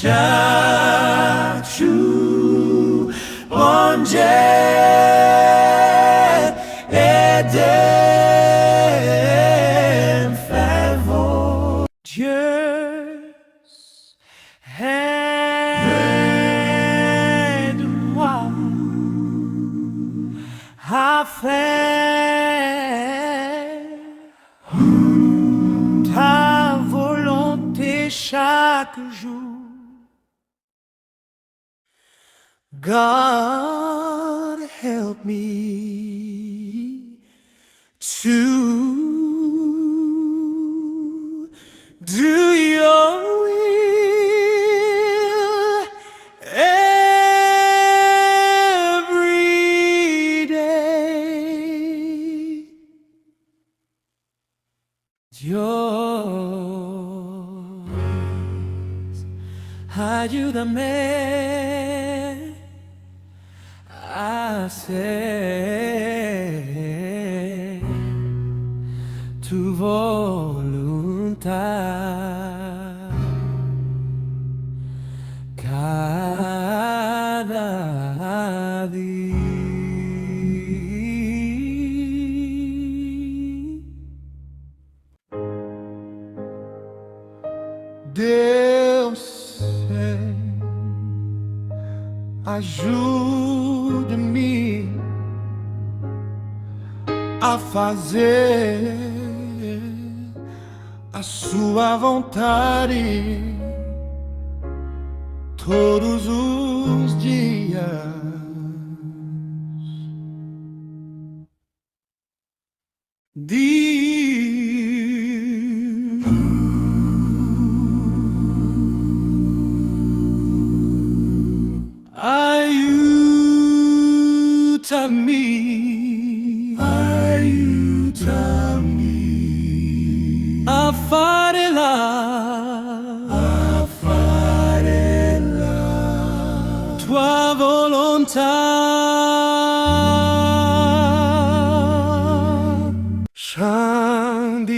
chaque bon Dieu aide favor. Dieu aide-moi à faire ta volonté chaque jour. God help me to do your will every day. Dios, ayúdame a hacer tu voluntad cada día. Deus, ajude-me a fazer a sua vontade todos os dias. Aiutami a fare la tua volontà. Shandia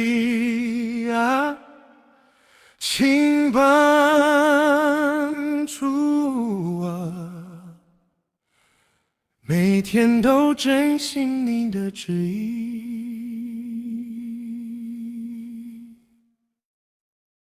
Chingban 每天都珍惜你的旨意。